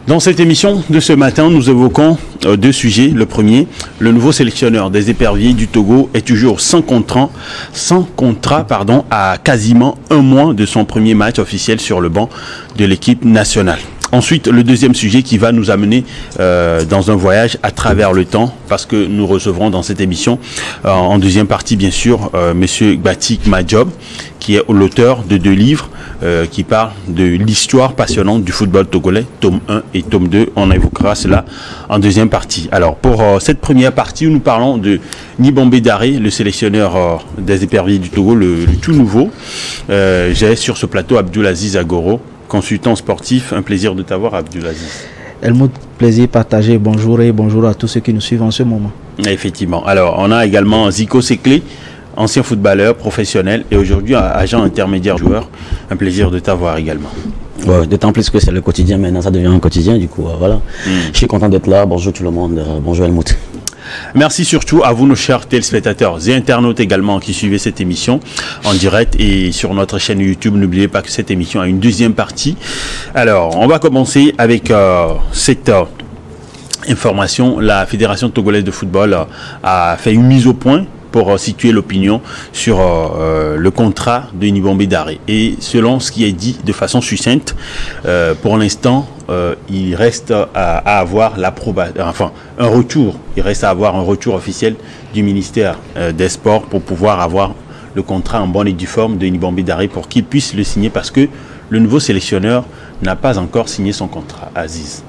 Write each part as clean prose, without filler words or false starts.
Dans cette émission de ce matin, nous évoquons deux sujets. Le premier, le nouveau sélectionneur des éperviers du Togo est toujours sans contrat à quasiment un mois de son premier match officiel sur le banc de l'équipe nationale. Ensuite, le deuxième sujet qui va nous amener dans un voyage à travers le temps, parce que nous recevrons dans cette émission, en deuxième partie bien sûr, Monsieur Gbatik Madjob, qui est l'auteur de 2 livres qui parlent de l'histoire passionnante du football togolais, tome 1 et tome 2. On évoquera cela en deuxième partie. Alors pour cette première partie où nous parlons de Nibombe Daré, le sélectionneur des éperviers du Togo, le tout nouveau, j'ai sur ce plateau Abdoulaziz Agoro, consultant sportif. Un plaisir de t'avoir, Abdoulaziz. Helmut, plaisir partagé. Bonjour et bonjour à tous ceux qui nous suivent en ce moment. Effectivement. Alors, on a également Zico Sekle, ancien footballeur professionnel et aujourd'hui agent intermédiaire joueur. Un plaisir de t'avoir également. Ouais, d'autant plus que c'est le quotidien maintenant, ça devient un quotidien du coup. Voilà. Je suis content d'être là. Bonjour tout le monde. Bonjour Helmut. Merci surtout à vous, nos chers téléspectateurs et internautes également qui suivez cette émission en direct et sur notre chaîne YouTube. N'oubliez pas que cette émission a une deuxième partie. Alors, on va commencer avec cette information. La Fédération togolaise de football a fait une mise au point pour situer l'opinion sur le contrat de Nibombe Daré. Et selon ce qui est dit de façon succincte, pour l'instant, il reste à avoir l'approbation, enfin un retour. Il reste à avoir un retour officiel du ministère des Sports pour pouvoir avoir le contrat en bonne et due forme de Nibombe Daré pour qu'il puisse le signer, parce que le nouveau sélectionneur n'a pas encore signé son contrat. Aziz.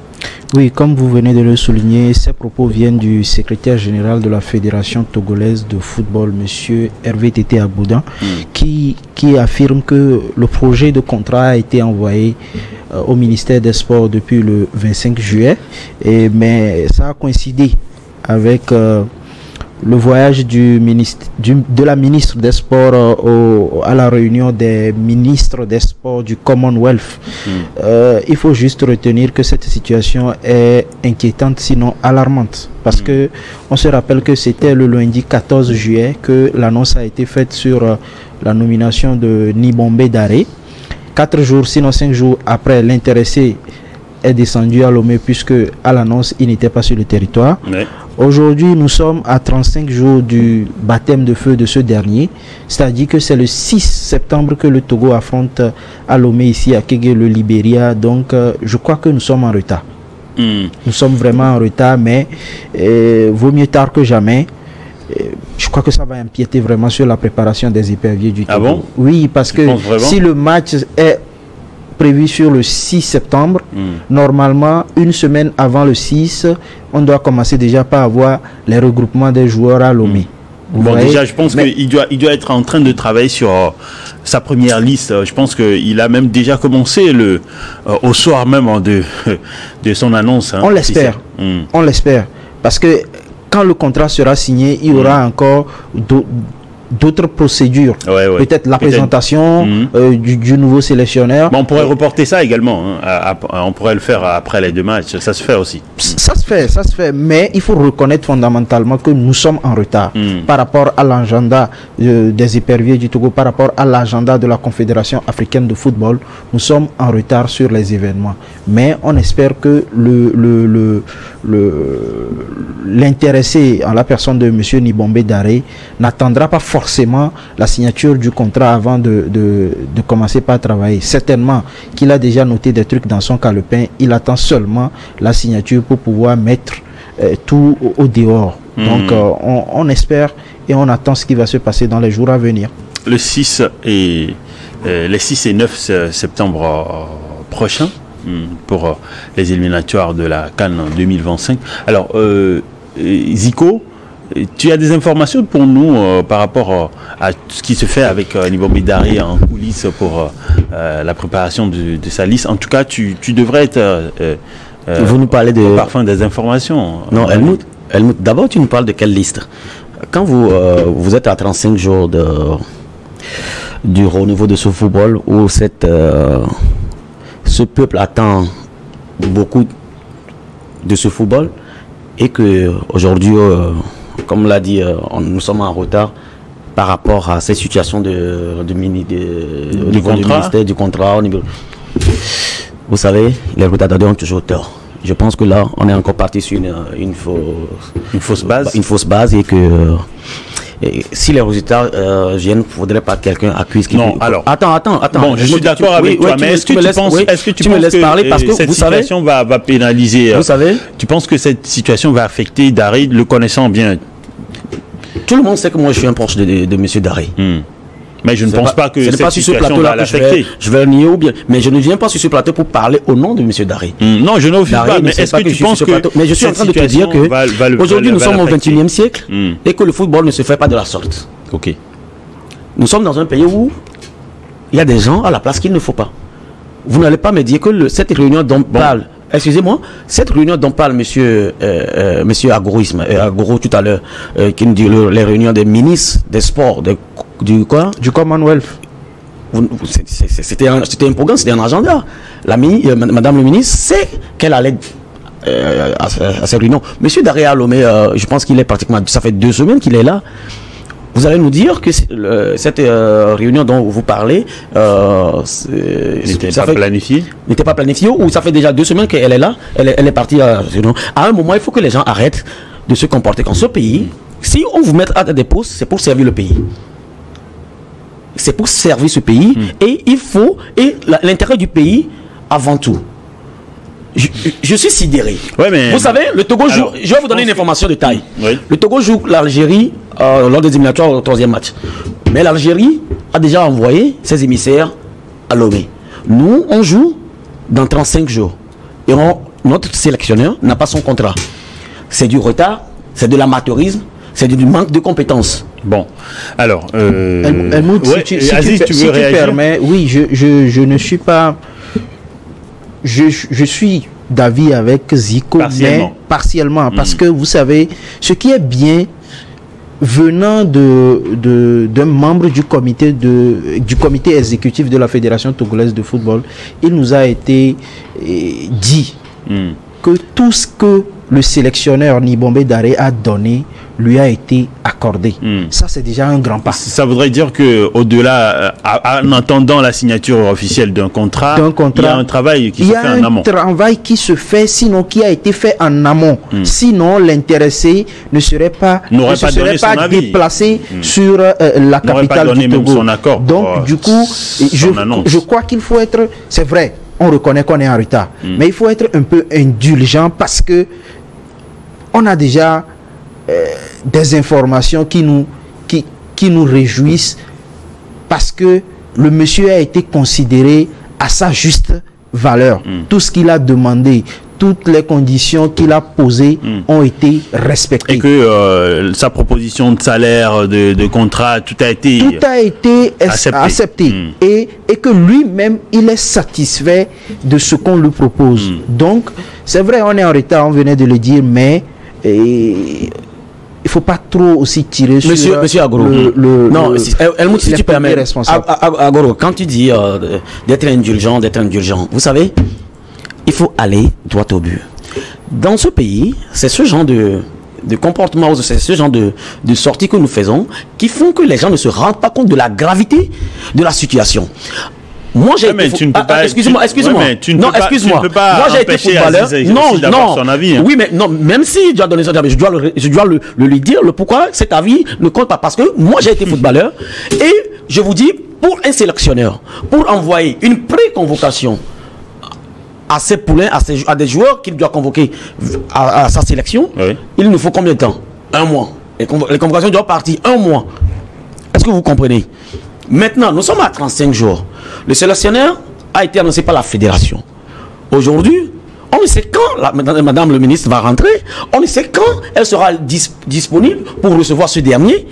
Oui, comme vous venez de le souligner, ces propos viennent du secrétaire général de la Fédération togolaise de football, M. Hervé Tété Aboudan, qui affirme que le projet de contrat a été envoyé au ministère des Sports depuis le 25 juillet, mais ça a coïncidé avec le voyage de la ministre des Sports à la réunion des ministres des Sports du Commonwealth. Il faut juste retenir que cette situation est inquiétante, sinon alarmante. Parce que on se rappelle que c'était le lundi 14 juillet que l'annonce a été faite sur la nomination de Nibombe Daré. 4 jours, sinon 5 jours après, l'intéressé est descendu à Lomé puisque à l'annonce il n'était pas sur le territoire. Ouais. Aujourd'hui nous sommes à 35 jours du baptême de feu de ce dernier, c'est-à-dire que c'est le 6 septembre que le Togo affronte à Lomé ici à Kégué le Libéria. Donc je crois que nous sommes en retard. Nous sommes vraiment en retard, mais vaut mieux tard que jamais. Je crois que ça va empiéter vraiment sur la préparation des éperviers du Togo. Ah bon? Oui, parce que si le match est prévu sur le 6 septembre, normalement une semaine avant le 6, on doit commencer déjà par avoir les regroupements des joueurs à Lomé. Bon, déjà je pense qu'il doit être en train de travailler sur sa première liste. Je pense qu'il a même déjà commencé au soir même de son annonce. Hein. On l'espère, on l'espère, parce que quand le contrat sera signé, il y aura encore d'autres procédures, peut-être la présentation du nouveau sélectionneur. Bon, on pourrait reporter ça également, hein. On pourrait le faire après les 2 matchs, ça se fait aussi. Ça se fait, mais il faut reconnaître fondamentalement que nous sommes en retard par rapport à l'agenda des éperviers du Togo, par rapport à l'agenda de la Confédération africaine de football. Nous sommes en retard sur les événements, mais on espère que l'intéressé en la personne de M. Nibombe Daré n'attendra pas forcément la signature du contrat avant de commencer par travailler. Certainement qu'il a déjà noté des trucs dans son calepin, il attend seulement la signature pour pouvoir mettre tout au dehors. Donc on espère et on attend ce qui va se passer dans les jours à venir. Les 6 et 9 septembre prochains pour les éliminatoires de la CAN 2025. Alors, Zico, tu as des informations pour nous par rapport à ce qui se fait avec Nibombe Daré en coulisses pour la préparation de sa liste. En tout cas, tu devrais être vous nous parlez de parfum des informations. Non, Helmut, d'abord tu nous parles de quelle liste? Quand vous êtes à 35 jours du renouveau de ce football où ce peuple attend beaucoup de ce football et que aujourd'hui comme l'a dit, nous sommes en retard par rapport à cette situation du ministère du contrat. Vous savez, les retardataires ont toujours tort. Je pense que là, on est encore parti sur une fausse base et que si les résultats viennent, il ne faudrait pas que quelqu'un accuse qui... Non, alors... Attends. Bon, je suis d'accord avec toi, mais est-ce que tu penses que cette situation va pénaliser... Vous savez, tu penses que cette situation va affecter Daré, le connaissant bien? Tout le monde sait que moi, je suis un proche de M. Daré. Mais je ne pense pas que cette situation va l'affecter. Je vais le nier ou bien. Mais je ne viens pas sur ce plateau pour parler au nom de M. Daré. Non, je n'offre pas. Mais est-ce que tu penses que... Mais je suis en train de te dire que aujourd'hui, nous sommes au XXIe siècle et que le football ne se fait pas de la sorte. Ok. Nous sommes dans un pays où il y a des gens à la place qu'il ne faut pas. Vous n'allez pas me dire que cette réunion dont parle... Excusez-moi, cette réunion dont parle monsieur Agoro tout à l'heure, qui nous dit les réunions des ministres des sports, du Commonwealth. C'était un programme, c'était un agenda. Madame le ministre sait qu'elle allait à ces réunions. Monsieur Daré Alomé, je pense qu'il est pratiquement, ça fait 2 semaines qu'il est là. Vous allez nous dire que cette réunion dont vous parlez n'était pas planifiée. N'était pas planifiée ou ça fait déjà 2 semaines qu'elle est là, elle est partie à un moment, il faut que les gens arrêtent de se comporter comme ce pays. Si on vous met à des postes, c'est pour servir le pays. C'est pour servir ce pays et il faut l'intérêt du pays avant tout. Je suis sidéré. Ouais, mais vous savez, le Togo joue. Je vais vous donner une information de taille. Oui. Le Togo joue l'Algérie lors des éliminatoires au 3e match. Mais l'Algérie a déjà envoyé ses émissaires à Lomé. Nous, on joue dans 35 jours. Et notre sélectionneur n'a pas son contrat. C'est du retard, c'est de l'amateurisme, c'est du manque de compétences. Bon, alors... Helmut, si tu permets, oui, je ne suis pas... Je suis d'avis avec Zico, mais partiellement, parce que vous savez, ce qui est bien venant d'un membre du comité exécutif de la Fédération togolaise de football, il nous a été dit que tout ce que le sélectionneur Nibombe Daré a donné lui a été accordé. Ça, c'est déjà un grand pas. Ça voudrait dire que au-delà, en attendant la signature officielle d'un contrat, il y a un travail qui se fait en amont. Il y a un travail qui se fait, sinon qui a été fait en amont. Sinon, l'intéressé ne serait pas déplacé sur la capitale du Togo. Son accord donc, du coup, je crois qu'il faut être... C'est vrai, on reconnaît qu'on est en retard. Mais il faut être un peu indulgent parce que on a déjà... des informations qui nous réjouissent parce que le monsieur a été considéré à sa juste valeur. Tout ce qu'il a demandé, toutes les conditions qu'il a posées ont été respectées. Et que sa proposition de salaire, de contrat, tout a été accepté. Et que lui-même, il est satisfait de ce qu'on lui propose. Donc, c'est vrai, on est en retard, on venait de le dire, mais... il ne faut pas trop aussi tirer sur Monsieur Agoro. Non, Helmut, si tu permets, Agoro, quand tu dis d'être indulgent, vous savez, il faut aller droit au but. Dans ce pays, c'est ce genre de comportement, c'est ce genre de sorties que nous faisons qui font que les gens ne se rendent pas compte de la gravité de la situation. Moi, j'ai été... Excusez-moi. Non, excuse-moi. Moi, j'ai été footballeur. Non. Oui, mais non, même si je dois donner son avis, je dois le lui dire le pourquoi cet avis ne compte pas. Parce que moi, j'ai été footballeur. Et je vous dis, pour un sélectionneur, pour envoyer une pré-convocation à ses poulains, à des joueurs qu'il doit convoquer à sa sélection, il nous faut combien de temps? 1 mois. Les convocations doivent partir 1 mois. Est-ce que vous comprenez? Maintenant, nous sommes à 35 jours. Le sélectionneur a été annoncé par la fédération. Aujourd'hui, on ne sait quand madame le ministre va rentrer, on ne sait quand elle sera disponible pour recevoir ce dernier.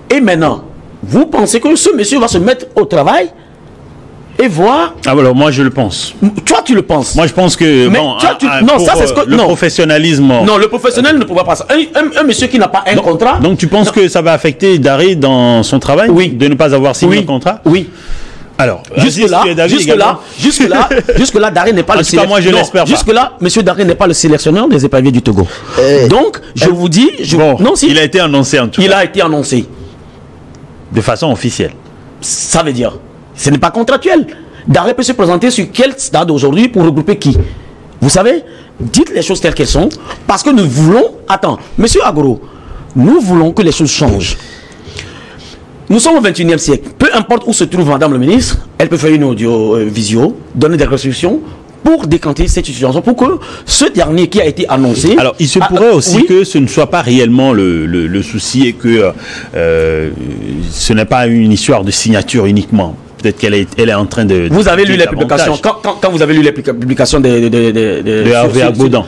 Et maintenant, vous pensez que ce monsieur va se mettre au travail et voir... Ah, alors moi je le pense. Toi tu le penses. Moi je pense que... Mais non, ça c'est ce que... Le professionnalisme... Non, le professionnel ne pourra pas ça. Un monsieur qui n'a pas un contrat... Donc tu penses que ça va affecter Daré dans son travail? Oui. De ne pas avoir signé un contrat? Oui. Alors, jusque-là, Daré n'est pas le sélectionneur. Moi, je l'espère pas. Jusque-là, monsieur Daré n'est pas le sélectionneur des épaviers du Togo. Donc, je vous dis... il a été annoncé en tout cas. Il a été annoncé. De façon officielle. Ça veut dire, ce n'est pas contractuel. Daré peut se présenter sur quel stade aujourd'hui pour regrouper qui? Vous savez, dites les choses telles qu'elles sont, parce que nous voulons... Attends, monsieur Agoro, nous voulons que les choses changent. Nous sommes au 21e siècle. Peu importe où se trouve madame le ministre, elle peut faire une audio visio, donner des restrictions pour décanter cette situation, pour que ce dernier qui a été annoncé... Alors, il se pourrait aussi que ce ne soit pas réellement le souci et que ce n'est pas une histoire de signature uniquement. Peut-être qu'elle est en train de... Vous avez lu les publications, quand vous avez lu les publications de Hervé Agbodin,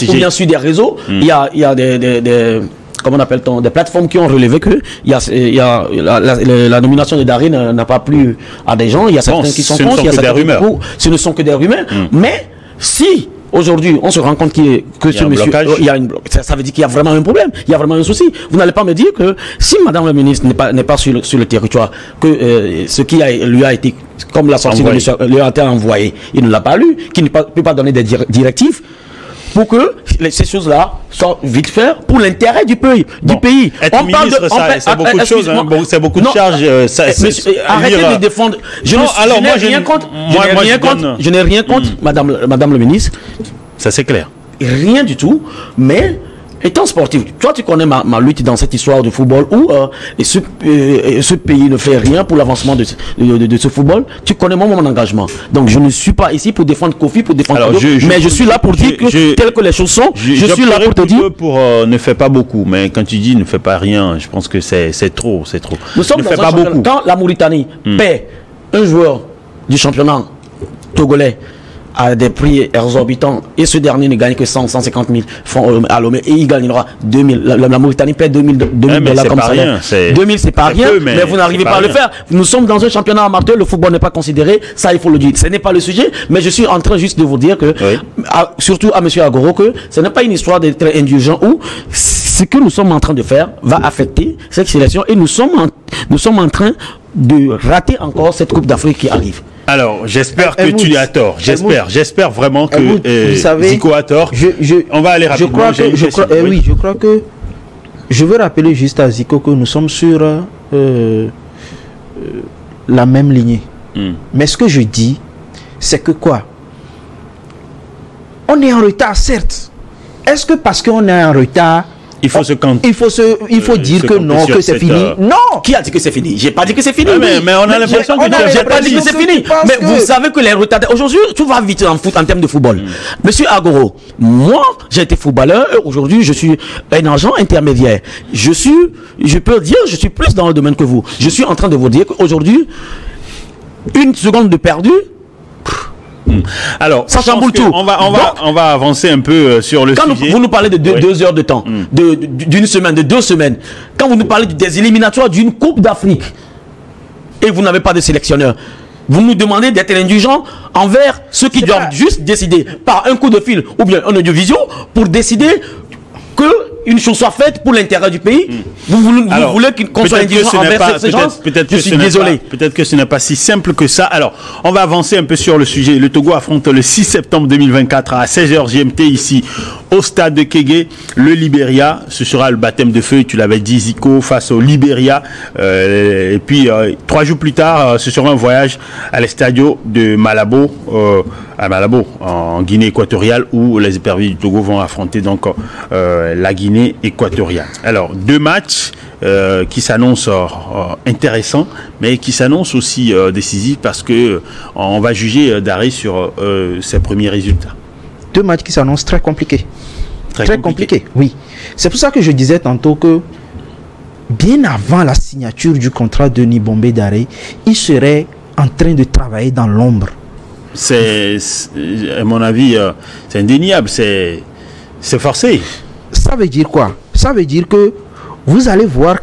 ou bien sur des réseaux, il y a des comment on appelle-t-on, des plateformes qui ont relevé que la nomination de Darine n'a pas plu à des gens, il y a certains qui sont contre, il y a certains qui sont... Ce ne sont que des rumeurs. Mais si aujourd'hui on se rend compte que ce monsieur, ça veut dire qu'il y a vraiment un problème, il y a vraiment un souci. Vous n'allez pas me dire que si madame la ministre n'est pas sur le territoire, que ce qui lui a été, comme la sortie de monsieur, lui a été envoyé, il ne l'a pas lu, qu'il ne peut pas donner des directives pour que ces choses-là soient vite fait pour l'intérêt du pays. Être ministre, c'est beaucoup de choses, c'est beaucoup de charges. Arrêtez de défendre. Je n'ai rien contre madame le ministre. Ça c'est clair. Rien du tout, mais étant sportif, toi tu connais ma lutte dans cette histoire de football où ce pays ne fait rien pour l'avancement de ce football. Tu connais mon engagement. Donc je ne suis pas ici pour défendre Kofi, pour défendre mais je suis là pour dire que telles que les choses sont, je suis là pour te dire... ne fais pas beaucoup, mais quand tu dis ne fais pas rien, je pense que c'est trop. Nous sommes dans un championnat. Quand la Mauritanie paie un joueur du championnat togolais à des prix exorbitants et ce dernier ne gagne que 150 000 francs à Lomé et il gagnera 2000. La Mauritanie paie 2000 $ comme salaire. 2000 c'est pas rien, mais vous n'arrivez pas à le faire. Nous sommes dans un championnat amateur, le football n'est pas considéré, ça il faut le dire. Ce n'est pas le sujet, mais je suis en train juste de vous dire que, surtout à monsieur Agoro, que ce n'est pas une histoire d'être indulgent où ce que nous sommes en train de faire va affecter cette sélection et nous sommes en train de rater encore cette Coupe d'Afrique qui arrive. Alors, j'espère que tu as tort. J'espère vraiment que Zico a tort. On va aller rapidement. Je crois que je veux rappeler juste à Zico que nous sommes sur la même lignée. Mais ce que je dis, c'est que quoi? On est en retard, certes. Est-ce que parce qu'on est en retard, il faut dire que non, que c'est fini. Non. Qui a dit que c'est fini? J'ai pas dit que c'est fini. Mais on a l'impression que j'ai pas dit que c'est fini. Mais vous savez que les retardés aujourd'hui, tout va vite en termes de football. Monsieur Agoro, moi, j'ai été footballeur. Aujourd'hui, je suis un agent intermédiaire. Je peux dire, je suis plus dans le domaine que vous. Je suis en train de vous dire qu'aujourd'hui, une seconde de perdu. Alors, ça chamboule tout. On va avancer un peu sur le sujet. Quand vous nous parlez de 2 heures de temps, d'une semaine, de 2 semaines, quand vous nous parlez des éliminatoires d'une Coupe d'Afrique, et vous n'avez pas de sélectionneur, vous nous demandez d'être indulgents envers ceux qui doivent juste décider par un coup de fil ou bien un audiovisuel pour décider que une chose soit faite pour l'intérêt du pays. Vous voulez qu'on soit indulgent envers ces gens? Je suis désolé. Peut-être que ce n'est pas si simple que ça. Alors, on va avancer un peu sur le sujet. Le Togo affronte le 6 septembre 2024 à 16h GMT ici au stade de Kégué le Libéria. Ce sera le baptême de feu, tu l'avais dit, Zico, face au Libéria. Et puis, 3 jours plus tard, ce sera un voyage à l'estadio de Malabo, à Malabo, en Guinée équatoriale, où les éperviers du Togo vont affronter donc la Guinée équatoriale. Alors, 2 matchs qui s'annoncent intéressants, mais qui s'annoncent aussi décisifs parce que on va juger d'arrêt sur ses premiers résultats. 2 matchs qui s'annoncent très compliqués. Très compliqués, oui. C'est pour ça que je disais tantôt que bien avant la signature du contrat de Nibombé Daré, il serait en train de travailler dans l'ombre. C'est, à mon avis, c'est indéniable, c'est forcé. Ça veut dire quoi? Ça veut dire que vous allez voir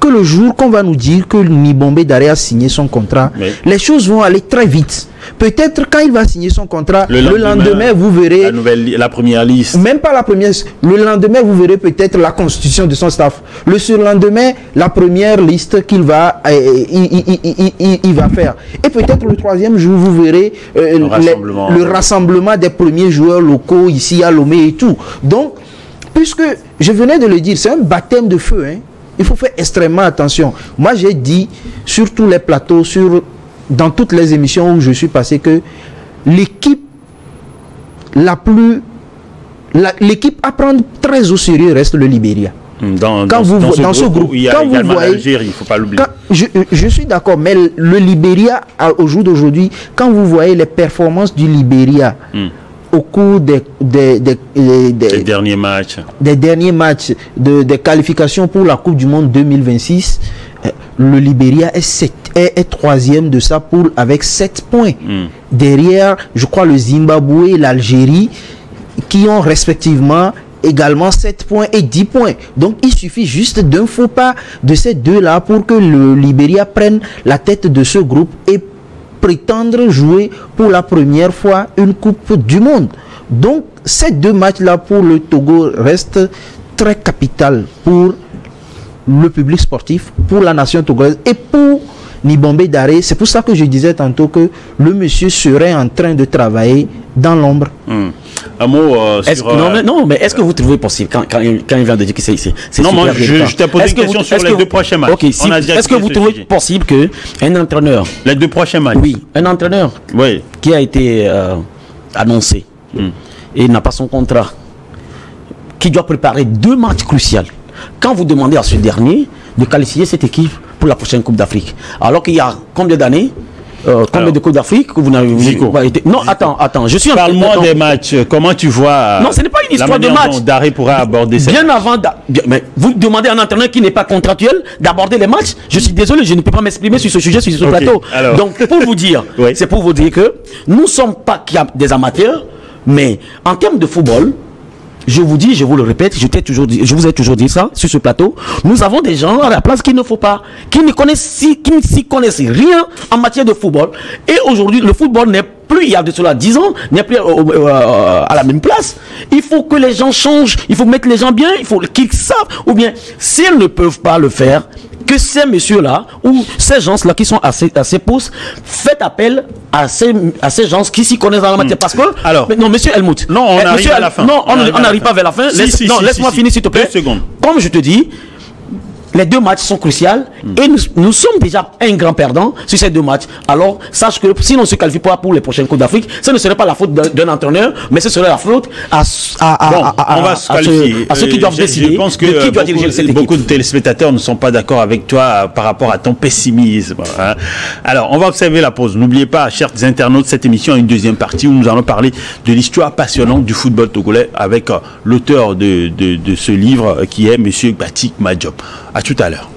que le jour qu'on va nous dire que Nibombé Daré a signé son contrat, les choses vont aller très vite. Peut-être quand il va signer son contrat, le lendemain, vous verrez... La première liste. Même pas la première. Le lendemain, vous verrez peut-être la constitution de son staff. Le surlendemain, la première liste qu'il va, il va faire. Et peut-être le 3e jour, vous verrez le rassemblement des premiers joueurs locaux ici à Lomé et tout. Donc, puisque je venais de le dire, c'est un baptême de feu. Hein. Il faut faire extrêmement attention. Moi, j'ai dit sur tous les plateaux, dans toutes les émissions où je suis passé, que l'équipe l'équipe à prendre très au sérieux reste le Libéria. Dans ce groupe, il y a également l'Algérie, il ne faut pas l'oublier. Je suis d'accord, mais le Libéria, au jour d'aujourd'hui, quand vous voyez les performances du Libéria au cours des derniers matchs, des qualifications pour la Coupe du Monde 2026, le Libéria est troisième de sa poule avec 7 points. Derrière, je crois, le Zimbabwe et l'Algérie, qui ont respectivement également 7 points et 10 points. Donc il suffit juste d'un faux pas de ces deux-là pour que le Libéria prenne la tête de ce groupe et prétendre jouer pour la première fois une Coupe du Monde. Donc ces deux matchs-là pour le Togo restent très capital pour le public sportif, pour la nation togolaise et pour Nibombe Daré. C'est pour ça que je disais tantôt que le monsieur serait en train de travailler dans l'ombre. Un mot non, mais est-ce que vous trouvez possible, quand il vient de dire que c'est non, moi, je t'ai posé une question sur les deux prochains matchs. Okay, est-ce que vous trouvez possible qu'un entraîneur... Les deux prochains matchs. Oui, un entraîneur qui a été annoncé et n'a pas son contrat, qui doit préparer 2 matchs cruciaux. Quand vous demandez à ce dernier de qualifier cette équipe pour la prochaine Coupe d'Afrique, alors qu'il y a combien d'années, combien de Coupes d'Afrique que vous n'avez pas été... Non, attends, je suis... Parle-moi des matchs, comment tu vois... Non, ce n'est pas une histoire de match. Daré pourra aborder ça. Bien avant... Mais vous demandez à un entraîneur qui n'est pas contractuel d'aborder les matchs. Je suis désolé, je ne peux pas m'exprimer sur ce sujet, sur ce plateau. Alors. Donc, pour vous dire, c'est pour vous dire que nous ne sommes pas des amateurs, mais en termes de football... Je vous dis, je vous le répète, je vous ai toujours dit ça sur ce plateau. Nous avons des gens à la place qu'il ne faut pas, qui ne s'y connaissent rien en matière de football. Et aujourd'hui, le football n'est plus, il y a de cela 10 ans, n'est plus à la même place. Il faut que les gens changent, il faut mettre les gens bien, il faut qu'ils savent. Ou bien, s'ils ne peuvent pas le faire, que ces messieurs-là, ou ces gens-là qui sont à ces postes, faites appel à ces gens qui s'y connaissent dans la matière. Parce que, non, monsieur Helmut. Non, on arrive à la fin. Non, on n'arrive pas vers la fin. Laisse-moi finir, s'il te plaît. 2 secondes. Comme je te dis, les 2 matchs sont cruciaux et nous sommes déjà un grand perdant sur ces 2 matchs. Alors, sache que si on ne se qualifie pas pour les prochaines Coupes d'Afrique, ce ne serait pas la faute d'un entraîneur, mais ce serait la faute à ceux qui doivent décider. Je pense que beaucoup de téléspectateurs ne sont pas d'accord avec toi par rapport à ton pessimisme. Hein. Alors, on va observer la pause. N'oubliez pas, chers internautes, cette émission a une deuxième partie où nous allons parler de l'histoire passionnante du football togolais avec l'auteur de ce livre qui est M. Batik Madiop. À tout à l'heure.